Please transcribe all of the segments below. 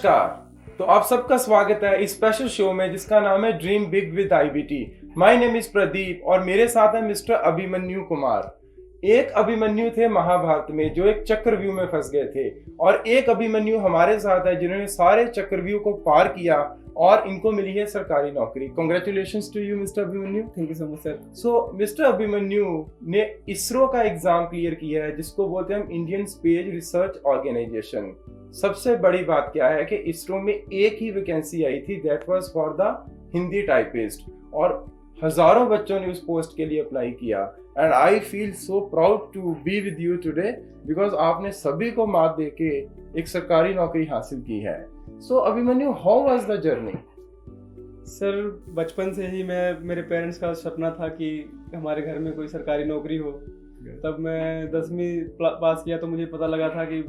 नमस्कार। तो आप सबका स्वागत है इस स्पेशल शो में जिसका नाम है dream big with IBT. My name is Pradeep और मेरे साथ है मिस्टर अभिमन्यु कुमार। एक अभिमन्यु थे महाभारत में जो एक चक्रव्यूह में फंस गए थे, और एक अभिमन्यु हमारे साथ है जिन्होंने सारे चक्रव्यूह को पार किया और इनको मिली है सरकारी नौकरी। Congratulations to you mister Abhimanyu. Thank you so much sir. So mister Abhimanyu ने इसरो का एग्जाम क्लियर किया है जिसको बोलते हैं हम इंडियन स्पेस रिसर्च ऑर्गेनाइजेशन। सबसे बड़ी बात क्या है कि इसरो में एक ही वैकेंसी आई थी, that was for the Hindi typist, और हजारों बच्चों ने उस पोस्ट के लिए अप्लाई किया। And I feel so proud to be with you today because आपने सभी को मात देके एक सरकारी नौकरी हासिल की है। So Abhimanyu, how was the journey? Sir बचपन से ही मेरे पेरेंट्स का सपना था कि हमारे घर में कोई सरकारी नौकरी हो। तब मैं 10वीं पास किया तो मुझे पता लगा था कि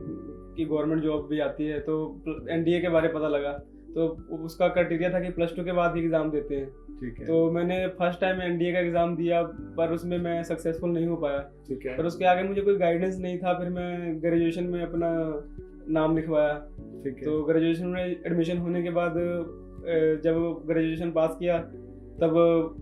गवर्नमेंट जॉब भी आती है, तो एनडीए के बारे में पता लगा। तो उसका क्राइटेरिया था कि +2 के बाद ही एग्ज़ाम देते हैं। ठीक है। तो मैंने फर्स्ट टाइम एनडीए का एग्ज़ाम दिया, पर उसमें मैं सक्सेसफुल नहीं हो पाया। ठीक है। पर उसके आगे मुझे कोई गाइडेंस नहीं था। फिर मैं ग्रेजुएशन में अपना नाम लिखवाया। ठीक है। तो ग्रेजुएशन में एडमिशन होने के बाद जब ग्रेजुएशन पास किया तब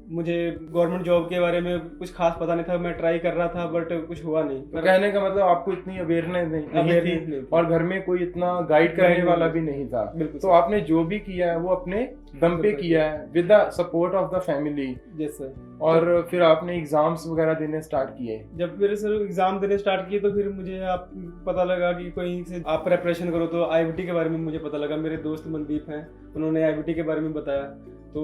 मुझे गवर्नमेंट जॉब के बारे में कुछ खास पता नहीं था। मैं ट्राई कर रहा था बट कुछ हुआ नहीं। तो कहने का मतलब आपको इतनी अवेयरनेस नहीं थी और घर में कोई इतना गाइड करने वाला भी नहीं था। बिल्कुल। तो आपने जो भी किया है वो अपने दम पे किया है with the support of the family. Yes sir. और फिर आपने एग्जाम्स वगैरह देने स्टार्ट किए। जब फिर सर एग्जाम देने स्टार्ट किए तो फिर मुझे आप पता लगा कि कहीं से आप प्रेपरेशन करो, तो आईबीटी के बारे में मुझे पता लगा। मेरे दोस्त मनदीप हैं, उन्होंने आईबीटी के बारे में बताया। तो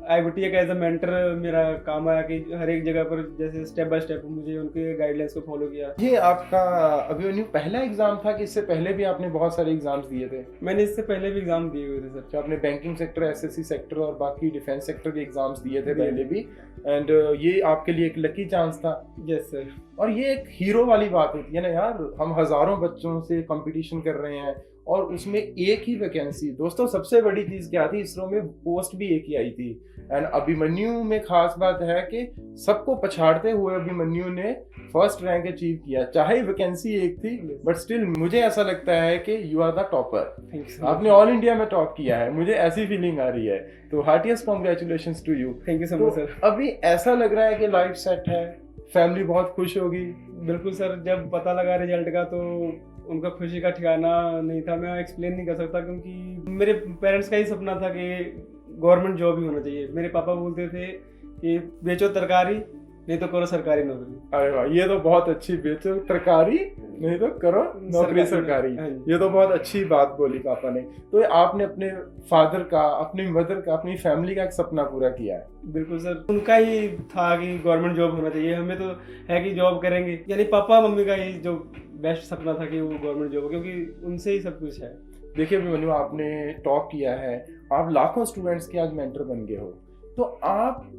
आईबीटी एक एज अ मेंटर मेरा काम आया कि हर एक जगह पर जैसे स्टेप बाय स्टेप मुझे उनके गाइडलाइंस को फॉलो किया। ये आपका अभिमन्यु पहला एग्जाम था कि इससे पहले भी आपने बहुत सारे एग्जाम्स दिए थे? मैंने इससे पहले भी एग्जाम दिए हुए थे सर। तो आपने बैंकिंग सेक्टर, एसएससी सेक्टर और बाकी डिफेंस सेक्टर के एग्जाम्स दिए थे पहले भी, एंड ये आपके लिए एक लकी चांस था। Yes sir. और ये एक हीरो वाली बात होती है ना यार, हम हजारों बच्चों से कंपटीशन कर रहे हैं और उसमें एक ही वैकेंसी। दोस्तों सबसे बड़ी चीज क्या थी, इसरो में पोस्ट भी एक ही आई थी। एंड अभिमन्यु में खास बात है कि सबको पछाड़ते हुए अभिमन्यु ने फर्स्ट रैंक अचीव किया। चाहे वैकेंसी एक थी बट स्टिल मुझे ऐसा लगता है कि यू आर द टॉपर। आपने ऑल इंडिया में टॉप किया है, मुझे ऐसी फीलिंग आ रही है। तो heartiest congratulations to you. Thank you so much sir. अभी ऐसा लग रहा है कि लाइफ सेट है, फैमिली बहुत खुश होगी। बिल्कुल सर, जब पता लगा रिजल्ट का तो उनका खुशी का ठिकाना नहीं था। मैं एक्सप्लेन नहीं कर सकता क्योंकि मेरे पेरेंट्स का ही सपना था कि गवर्नमेंट जॉब ही होना चाहिए। मेरे पापा बोलते थे कि बेचो तरकारी नहीं तो करो सरकारी नौकरी। अरे वाह, ये तो बहुत अच्छी, बेचो तरकारी नहीं तो करो नौकरी सरकारी। ये तो बहुत अच्छी बात बोली पापा ने। तो आपने अपने फादर का, अपनी मदर का, अपनी फैमिली का एक सपना पूरा किया है। बिल्कुल सर, उनका ही था कि गवर्नमेंट जॉब होना चाहिए। हमें तो है कि जॉब करेंगे, यानी पापा मम्मी का ही जो बेस्ट सपना था कि वो गवर्नमेंट जॉब हो, क्योंकि उनसे ही सब कुछ है। देखिए अभिमन्यु, आपने टॉप किया है, आप लाखों स्टूडेंट्स के आज मेंटर बन गए हो, तो आप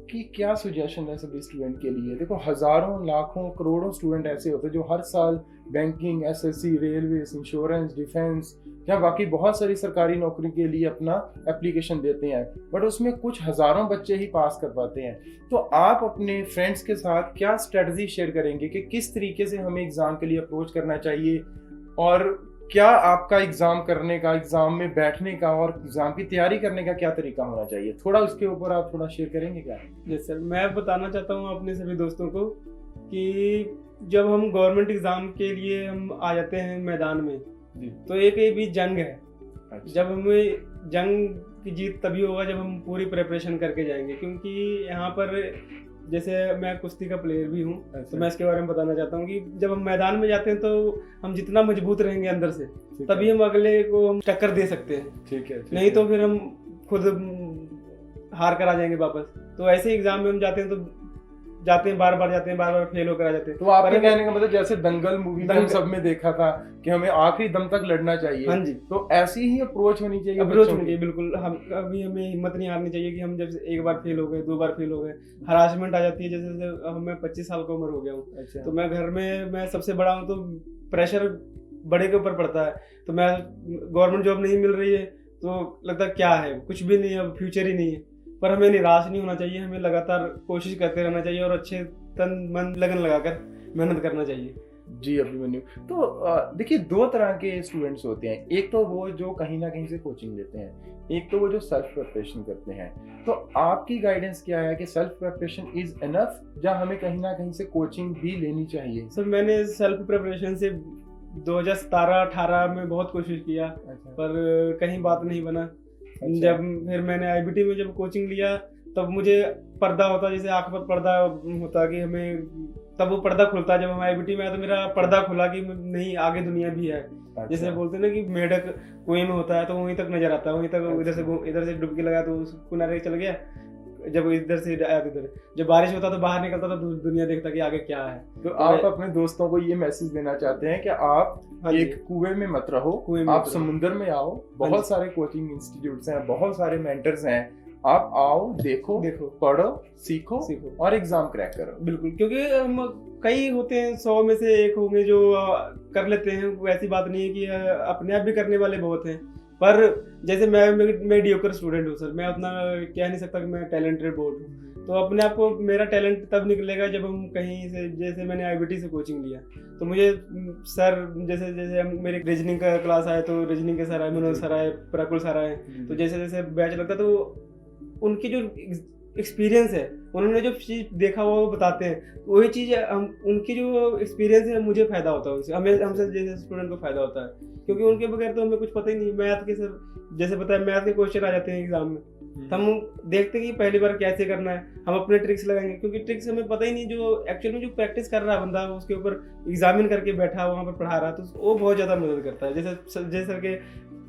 कि क्या सजेशन है सभी स्टूडेंट के लिए? देखो हजारों लाखों करोड़ों स्टूडेंट ऐसे होते हैं जो हर साल banking, SSC, railway, insurance, defence या बाकी बहुत सारी सरकारी नौकरी के लिए अपना एप्लीकेशन देते हैं, बट उसमें कुछ हजारों बच्चे ही पास कर पाते हैं। तो आप अपने फ्रेंड्स के साथ क्या स्ट्रेटजी शेयर करेंगे कि किस तरीके से हमें एग्जाम के लिए अप्रोच करना चाहिए, और क्या आपका एग्जाम करने का, एग्जाम में बैठने का और एग्जाम की तैयारी करने का क्या तरीका होना चाहिए? थोड़ा उसके ऊपर आप थोड़ा शेयर करेंगे क्या? यस सर, मैं बताना चाहता हूँ अपने सभी दोस्तों को कि जब हम गवर्नमेंट एग्जाम के लिए हम आ जाते हैं मैदान में जी। तो एक ये भी जंग है। अच्छा। जब हमें जंग की जीत तभी होगा जब हम पूरी प्रिपरेशन करके जाएंगे, क्योंकि यहाँ पर जैसे मैं कुश्ती का प्लेयर भी हूँ। तो मैं इसके बारे में बताना चाहता हूँ कि जब हम मैदान में जाते हैं तो हम जितना मजबूत रहेंगे अंदर से तभी हम अगले को हम टक्कर दे सकते हैं। ठीक है। नहीं तो फिर हम खुद हार कर आ जाएंगे वापस। तो ऐसे एग्जाम में हम जाते हैं तो बार बार फेल होकर आ जाते हैं। तो आपके कहने का मतलब जैसे दंगल मूवी में हम सब में देखा था कि हमें आखिरी दम तक लड़ना चाहिए। हाँ जी। तो ऐसी ही अप्रोच होनी चाहिए। अप्रोच होनी चाहिए, बिल्कुल। हम कभी हमें हिम्मत नहीं हारनी चाहिए कि हम जब एक बार फेल हो गए, 2 बार फेल हो गए, हरासमेंट आ जाती है। जैसे अब मैं 25 साल का उम्र हो गया हूँ। अच्छा। तो मैं घर में मैं सबसे बड़ा हूँ तो प्रेशर बड़े के ऊपर पड़ता है। तो मैं गवर्नमेंट जॉब नहीं मिल रही है तो लगता है क्या है, कुछ भी नहीं है, अब फ्यूचर ही नहीं है। पर हमें निराश नहीं होना चाहिए, हमें लगातार कोशिश करते रहना चाहिए और अच्छे तन मन लगन लगाकर मेहनत करना चाहिए। जी अभिमन्यु, तो देखिए दो तरह के स्टूडेंट्स होते हैं, एक तो वो जो कहीं ना कहीं से कोचिंग लेते हैं, एक तो वो जो सेल्फ प्रिपरेशन करते हैं। तो आपकी गाइडेंस क्या है कि सेल्फ प्रिपरेशन इज इनफ या हमें कहीं ना कहीं से कोचिंग भी लेनी चाहिए? सर मैंने सेल्फ प्रिपरेशन से 2017-18 में बहुत कोशिश किया, पर कहीं बात नहीं बना। जब फिर मैंने आईबीटी में जब कोचिंग लिया तब मुझे पर्दा होता, जैसे आंख पर पर्दा होता कि हमें, तब वो पर्दा खुलता जब हम आईबीटी में आए तो मेरा पर्दा खुला कि नहीं आगे दुनिया भी है। जैसे बोलते हैं ना कि मेढक कुएं में होता है तो वहीं तक नजर आता है, वहीं तक इधर से डुबकी लगा तो किनारे चल गया, जब इधर से आया तो इधर, जब बारिश होता तो बाहर निकलता तो दुनिया देखता कि आगे क्या है। तो आप अपने दोस्तों को ये मैसेज देना चाहते हैं कि आप एक कुएं में मत रहो, आप समुद्र में आओ, बहुत सारे कोचिंग इंस्टीट्यूट्स हैं, बहुत सारे मेंटर्स हैं, आप आओ, देखो पढ़ो, सीखो और एग्जाम क्रैक करो। बिल्कुल, क्योंकि हम कई होते हैं, 100 में से एक होंगे जो कर लेते हैं, वैसी बात नहीं है कि अपने आप भी करने वाले बहुत हैं। पर जैसे मैं मीडियोकर स्टूडेंट हूँ सर, मैं उतना कह नहीं सकता कि मैं टैलेंटेड बहुत हूँ। तो अपने आप को मेरा टैलेंट तब निकलेगा जब हम कहीं से, जैसे मैंने आईबीटी से कोचिंग लिया तो मुझे सर जैसे हम मेरे रीजनिंग का क्लास आए तो रीजनिंग के सर आए, मनोज सर आए, प्रकुल सर आए, तो जैसे जैसे बैच लगता तो उनकी जो एक्सपीरियंस है, उन्होंने जो चीज़ देखा वो बताते हैं, वही चीज़ हम, उनकी जो एक्सपीरियंस है मुझे फ़ायदा होता है उनसे, हमें हमसे जैसे स्टूडेंट को फ़ायदा होता है, क्योंकि उनके बगैर तो हमें कुछ पता ही नहीं। मैथ के सर जैसे पता है, मैथ के क्वेश्चन आ जाते हैं एग्जाम में, तो हम देखते हैं कि पहली बार कैसे करना है, हम अपने ट्रिक्स लगाएंगे, क्योंकि ट्रिक्स हमें पता ही नहीं, जो एक्चुअल में जो प्रैक्टिस कर रहा है बंदा उसके ऊपर एग्जामिन करके बैठा वहाँ पर पढ़ा रहा है, तो वो बहुत ज़्यादा मदद करता है। जैसे सर के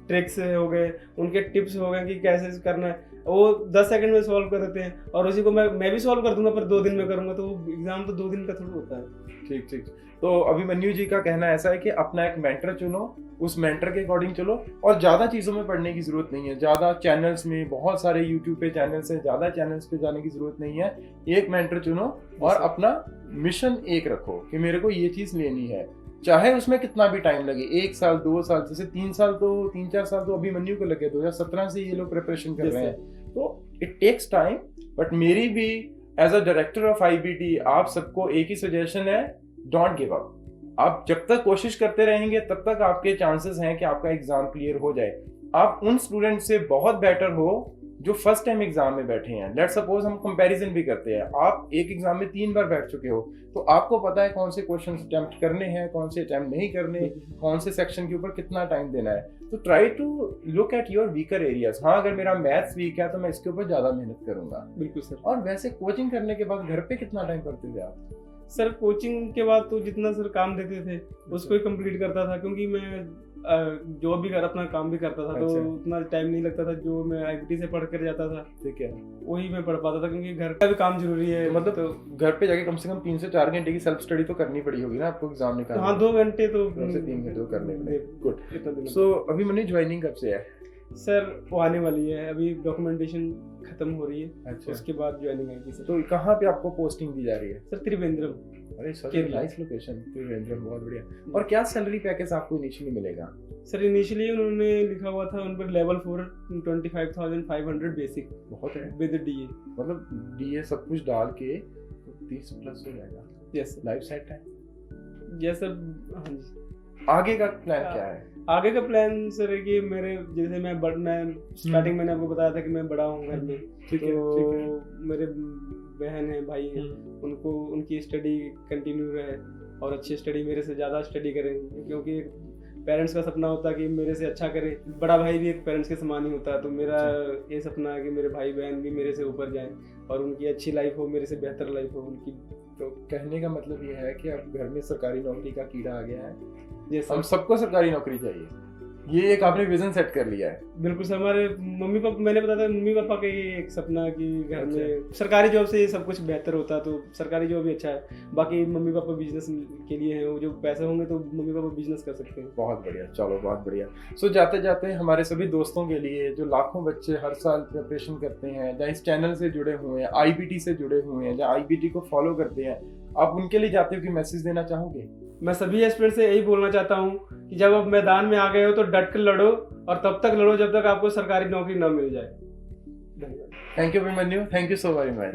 ट्रिक्स हो गए, उनके टिप्स हो गए कि कैसे करना है, वो 10 सेकंड में सॉल्व कर देते हैं, और उसी को मैं भी सॉल्व कर दूंगा, पर 2 दिन में करूंगा, तो एग्जाम तो 2 दिन का थोड़ा होता है। ठीक। तो अभिमन्यु जी का कहना ऐसा है कि अपना एक मेंटर चुनो, उस मेंटर के अकॉर्डिंग चलो, और ज़्यादा चीज़ों में पढ़ने की ज़रूरत नहीं है, ज़्यादा चैनल्स में, बहुत सारे यूट्यूब पे चैनल्स हैं, ज़्यादा चैनल्स पे जाने की ज़रूरत नहीं है। एक मेंटर चुनो और अपना मिशन एक रखो कि मेरे को ये चीज़ लेनी है, चाहे उसमें कितना भी टाइम लगे, 1 साल 2 साल, जैसे 3-4 साल तो अभिमन्यु को लगे, 2017 से ये लोग प्रिपरेशन कर रहे हैं, तो इट टेक्स टाइम। बट मेरी भी as a director of IBT आप सबको एक ही सजेशन है, डोंट गिव अप। आप जब तक कोशिश करते रहेंगे तब तक आपके चांसेस हैं कि आपका एग्जाम क्लियर हो जाए। आप उन स्टूडेंट से बहुत बेटर हो जो फर्स्ट टाइम एग्जाम में बैठे हैं। लेट्स सपोज हम कंपैरिजन भी करते हैं, आप एक एग्जाम में 3 बार बैठ चुके हो, तो आपको पता है कौन से क्वेश्चन अटेम्प्ट करने हैं, कौन से अटेम्प्ट नहीं करने, कौन से सेक्शन के ऊपर कितना टाइम देना है। तो try to look at your weaker areas. हाँ, अगर मेरा मैथ्स वीक है तो मैं इसके ऊपर ज्यादा मेहनत करूंगा। बिल्कुल सर। और वैसे कोचिंग करने के बाद घर पे कितना टाइम पढ़ते थे आप? सर कोचिंग के बाद तो जितना सर काम देते थे उसको ही कंप्लीट करता था, क्योंकि मैं जॉब भी अपना काम भी करता था, तो उतना टाइम नहीं लगता था जो मैं आईबीटी से पढ़ कर जाता था। ठीक है, वही मैं पढ़ पाता था, क्योंकि घर का भी काम जरूरी है। मतलब तो घर पे जाके कम से कम 3 से 4 घंटे की सेल्फ स्टडी तो करनी पड़ी होगी ना आपको एग्जाम निकालने? हाँ, 2 घंटे तो 2 से 3 घंटे तो करने पड़े। गुड। सो अभी मैंने ज्वाइनिंग कब से है? सर वो आने वाली है, अभी डॉक्यूमेंटेशन खत्म हो रही है। अच्छा, उसके बाद ज्वाइनिंग आएगी सर। तो कहाँ पे आपको पोस्टिंग दी जा रही है? सर त्रिवेंद्रम। अरे सर, नाइस लोकेशन, त्रिवेंद्रम, बहुत बढ़िया। और क्या सैलरी पैकेज आपको इनिशियली मिलेगा? सर इनिशियली उन्होंने लिखा हुआ था उन पर लेवल 4 25,500 बेसिक, बहुत है, विद डीए। मतलब डीए सब कुछ डाल के 30 प्लस हो जाएगा। यस, लाइफ सेट है। Yes sir. हाँ जी। आगे का प्लान क्या है? आगे का प्लान सर है कि मेरे, जैसे मैं स्टार्टिंग मैंने आपको बताया था कि मैं बड़ा हूँ घर में, तो मेरे बहन है, भाई है, उनको उनकी स्टडी कंटिन्यू रहे और अच्छी स्टडी, मेरे से ज़्यादा स्टडी करें, क्योंकि पेरेंट्स का सपना होता है कि मेरे से अच्छा करें। बड़ा भाई भी एक पेरेंट्स के समान ही होता है, तो मेरा ये सपना है कि मेरे भाई बहन भी मेरे से ऊपर जाएं और उनकी अच्छी लाइफ हो, मेरे से बेहतर लाइफ हो उनकी। तो कहने का मतलब ये है कि अब घर में सरकारी नौकरी का कीड़ा आ गया है, हम सबको सरकारी नौकरी चाहिए, ये एक आपने विजन सेट कर लिया है। बिल्कुल सर। हमारे मम्मी पापा, मैंने बताया था, मम्मी पापा का ये एक सपना कि घर में सरकारी जॉब से ये सब कुछ बेहतर होता है, तो सरकारी जॉब भी अच्छा है। बाकी मम्मी पापा बिजनेस के लिए हैं, वो जो पैसे होंगे तो मम्मी पापा बिजनेस कर सकते हैं। बहुत बढ़िया, चलो बहुत बढ़िया। सो जाते जाते हमारे सभी दोस्तों के लिए जो लाखों बच्चे हर साल प्रिपरेशन करते हैं, या इस चैनल से जुड़े हुए हैं, आईबीटी से जुड़े हुए हैं, या आईबीटी को फॉलो करते हैं, आप उनके लिए जाते हो कि मैसेज देना चाहोगे? मैं सभी एस्पिरेंट से यही बोलना चाहता हूँ कि जब आप मैदान में आ गए हो तो डट कर लड़ो, और तब तक लड़ो जब तक आपको सरकारी नौकरी न मिल जाए। Thank you Abhimanyu, thank you so very much.